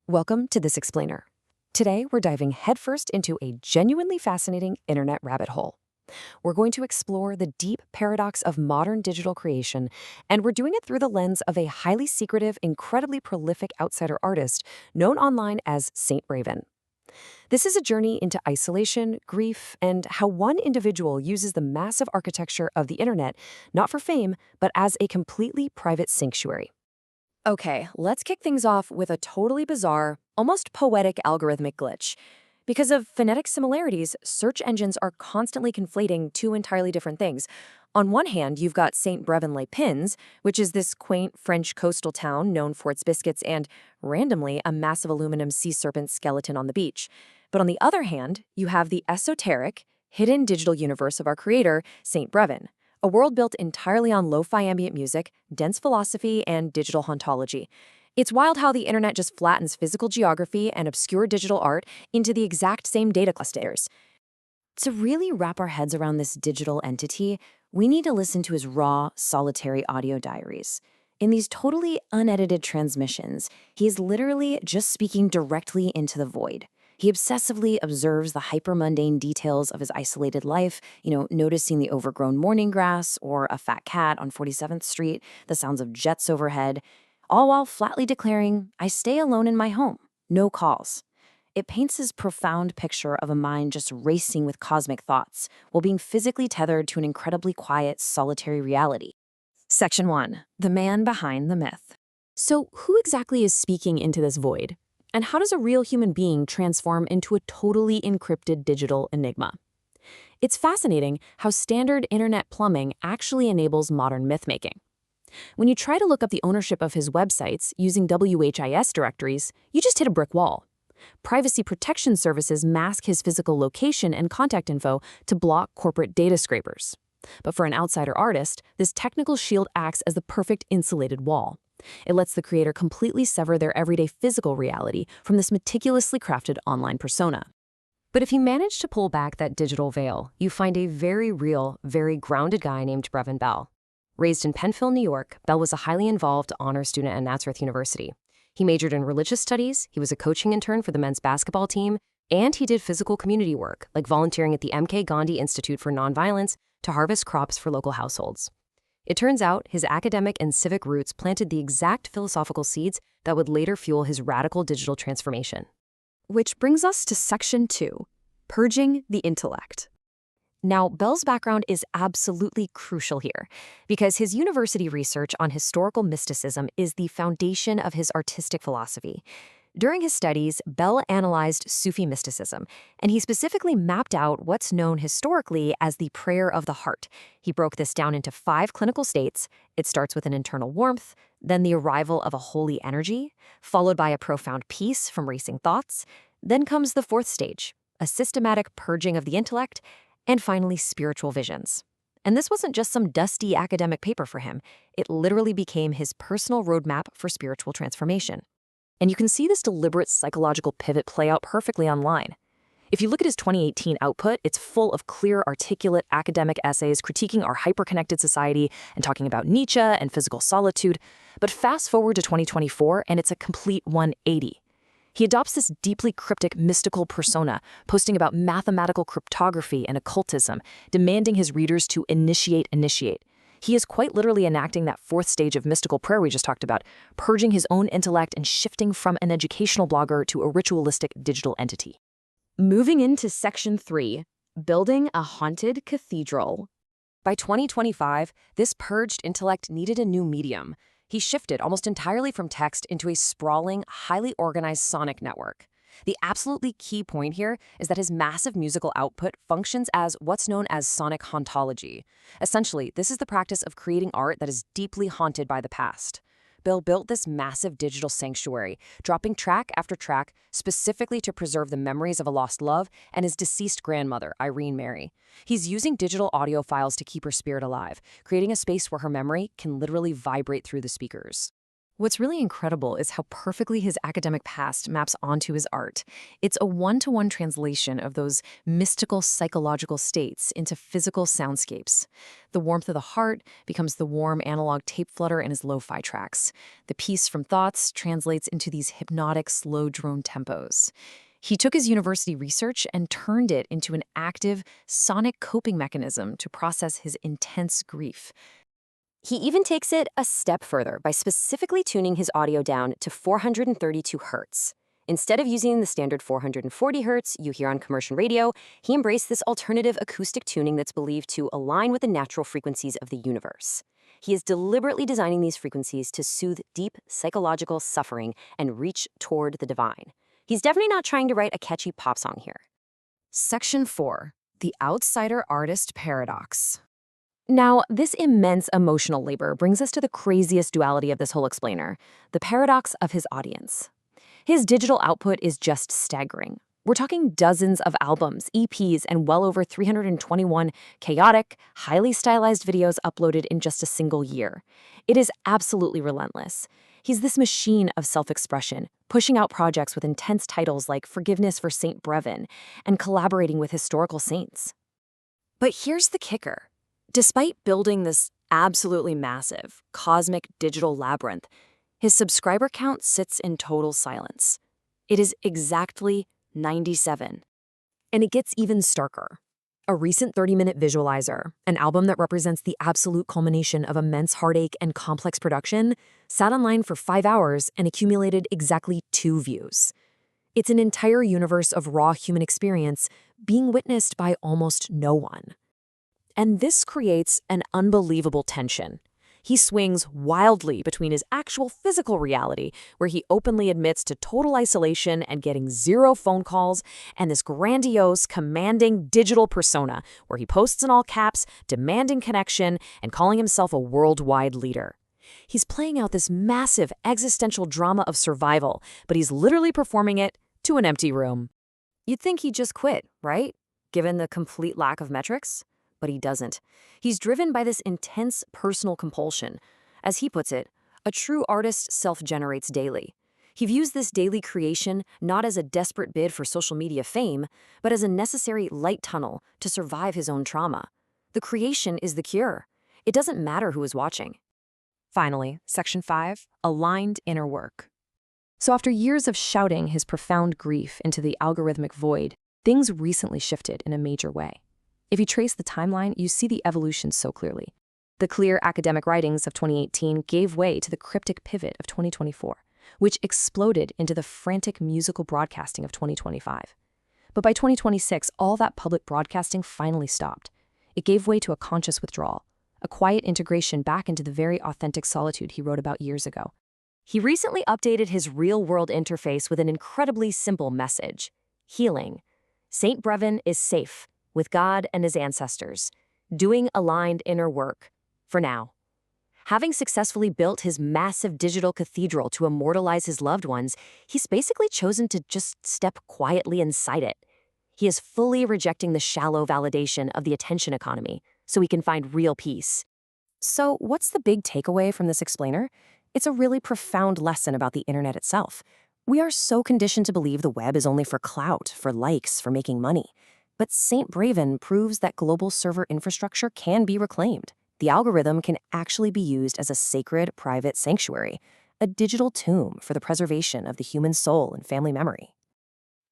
Welcome to This Explainer. Today, we're diving headfirst into a genuinely fascinating internet rabbit hole. We're going to explore the deep paradox of modern digital creation, and we're doing it through the lens of a highly secretive, incredibly prolific outsider artist known online as 𝔟𝔯𝔢𝔫. This is a journey into isolation, grief, and how one individual uses the massive architecture of the internet not for fame, but as a completely private sanctuary. Okay, let's kick things off with a totally bizarre, almost poetic algorithmic glitch. Because of phonetic similarities, search engines are constantly conflating two entirely different things. On one hand, you've got 𝔟𝔯𝔢𝔫𝔢, which is this quaint French coastal town known for its biscuits and, randomly, a massive aluminum sea serpent skeleton on the beach. But on the other hand, you have the esoteric, hidden digital universe of our creator, 𝔟𝔯𝔢𝔫. A world built entirely on lo-fi ambient music, dense philosophy, and digital hauntology. It's wild how the internet just flattens physical geography and obscure digital art into the exact same data clusters. To really wrap our heads around this digital entity, we need to listen to his raw, solitary audio diaries. In these totally unedited transmissions, he is literally just speaking directly into the void. He obsessively observes the hyper-mundane details of his isolated life, noticing the overgrown morning grass or a fat cat on 47th Street, the sounds of jets overhead, all while flatly declaring, "I stay alone in my home, no calls." It paints his profound picture of a mind just racing with cosmic thoughts, while being physically tethered to an incredibly quiet, solitary reality. Section 1. The man behind the myth. So who exactly is speaking into this void? And how does a real human being transform into a totally encrypted digital enigma? It's fascinating how standard internet plumbing actually enables modern myth-making. When you try to look up the ownership of his websites using WHIS directories, you just hit a brick wall. Privacy protection services mask his physical location and contact info to block corporate data scrapers. But for an outsider artist, this technical shield acts as the perfect insulated wall. It lets the creator completely sever their everyday physical reality from this meticulously crafted online persona. But if you manage to pull back that digital veil, you find a very real, very grounded guy named Brevin Bell. Raised in Penfield, New York, Bell was a highly involved honor student at Nazareth University. He majored in religious studies, he was a coaching intern for the men's basketball team, and he did physical community work, like volunteering at the M.K. Gandhi Institute for Nonviolence to harvest crops for local households. It turns out his academic and civic roots planted the exact philosophical seeds that would later fuel his radical digital transformation. Which brings us to Section 2, Purging the Intellect. Now, Bell's background is absolutely crucial here, because his university research on historical mysticism is the foundation of his artistic philosophy. During his studies, Bell analyzed Sufi mysticism, and he specifically mapped out what's known historically as the prayer of the heart. He broke this down into 5 clinical states. It starts with an internal warmth, then the arrival of a holy energy, followed by a profound peace from racing thoughts. Then comes the 4th stage, a systematic purging of the intellect, and finally spiritual visions. And this wasn't just some dusty academic paper for him. It literally became his personal roadmap for spiritual transformation. And you can see this deliberate psychological pivot play out perfectly online. If you look at his 2018 output, it's full of clear, articulate academic essays critiquing our hyper-connected society and talking about Nietzsche and physical solitude. But fast forward to 2024, and it's a complete 180. He adopts this deeply cryptic mystical persona, posting about mathematical cryptography and occultism, demanding his readers to initiate. He is quite literally enacting that 4th stage of mystical prayer we just talked about, purging his own intellect and shifting from an educational blogger to a ritualistic digital entity. Moving into Section 3, Building a Haunted Cathedral. By 2025, this purged intellect needed a new medium. He shifted almost entirely from text into a sprawling, highly organized sonic network. The absolutely key point here is that his massive musical output functions as what's known as sonic hauntology. Essentially, this is the practice of creating art that is deeply haunted by the past. Bill built this massive digital sanctuary, dropping track after track specifically to preserve the memories of a lost love and his deceased grandmother, Irene Mary. He's using digital audio files to keep her spirit alive, creating a space where her memory can literally vibrate through the speakers. What's really incredible is how perfectly his academic past maps onto his art. It's a one-to-one translation of those mystical psychological states into physical soundscapes. The warmth of the heart becomes the warm analog tape flutter in his lo-fi tracks. The peace from thoughts translates into these hypnotic, slow drone tempos. He took his university research and turned it into an active, sonic coping mechanism to process his intense grief. He even takes it a step further by specifically tuning his audio down to 432 hertz. Instead of using the standard 440 hertz you hear on commercial radio, he embraced this alternative acoustic tuning that's believed to align with the natural frequencies of the universe. He is deliberately designing these frequencies to soothe deep psychological suffering and reach toward the divine. He's definitely not trying to write a catchy pop song here. Section 4. The Outsider Artist Paradox. Now, this immense emotional labor brings us to the craziest duality of this whole explainer, the paradox of his audience. His digital output is just staggering. We're talking dozens of albums, EPs, and well over 321 chaotic, highly stylized videos uploaded in just a single year. It is absolutely relentless. He's this machine of self-expression, pushing out projects with intense titles like Forgiveness for Saint Brevin and collaborating with historical saints. But here's the kicker. Despite building this absolutely massive, cosmic digital labyrinth, his subscriber count sits in total silence. It is exactly 97. And it gets even starker. A recent 30-minute visualizer, an album that represents the absolute culmination of immense heartache and complex production, sat online for 5 hours and accumulated exactly 2 views. It's an entire universe of raw human experience being witnessed by almost no one. And this creates an unbelievable tension. He swings wildly between his actual physical reality, where he openly admits to total isolation and getting 0 phone calls, and this grandiose, commanding digital persona, where he posts in all caps, demanding connection, and calling himself a worldwide leader. He's playing out this massive existential drama of survival, but he's literally performing it to an empty room. You'd think he'd just quit, right? Given the complete lack of metrics? But he doesn't. He's driven by this intense personal compulsion. As he puts it, a true artist self-generates daily. He views this daily creation not as a desperate bid for social media fame, but as a necessary light tunnel to survive his own trauma. The creation is the cure. It doesn't matter who is watching. Finally, Section 5, Aligned Inner Work. So after years of shouting his profound grief into the algorithmic void, things recently shifted in a major way. If you trace the timeline, you see the evolution so clearly. The clear academic writings of 2018 gave way to the cryptic pivot of 2024, which exploded into the frantic musical broadcasting of 2025. But by 2026, all that public broadcasting finally stopped. It gave way to a conscious withdrawal, a quiet integration back into the very authentic solitude he wrote about years ago. He recently updated his real-world interface with an incredibly simple message: healing. Saint Brevin is safe, with God and his ancestors, doing aligned inner work, for now. Having successfully built his massive digital cathedral to immortalize his loved ones, he's basically chosen to just step quietly inside it. He is fully rejecting the shallow validation of the attention economy, so he can find real peace. So what's the big takeaway from this explainer? It's a really profound lesson about the internet itself. We are so conditioned to believe the web is only for clout, for likes, for making money. But Saint Brevin proves that global server infrastructure can be reclaimed. The algorithm can actually be used as a sacred private sanctuary, a digital tomb for the preservation of the human soul and family memory.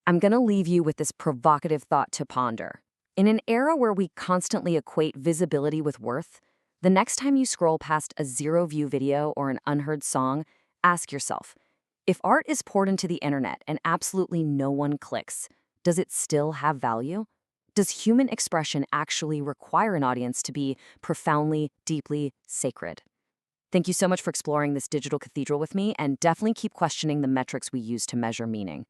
I'm going to leave you with this provocative thought to ponder. In an era where we constantly equate visibility with worth, the next time you scroll past a 0-view video or an unheard song, ask yourself, if art is poured into the internet and absolutely no one clicks, does it still have value? Does human expression actually require an audience to be profoundly, deeply sacred? Thank you so much for exploring this digital cathedral with me, and definitely keep questioning the metrics we use to measure meaning.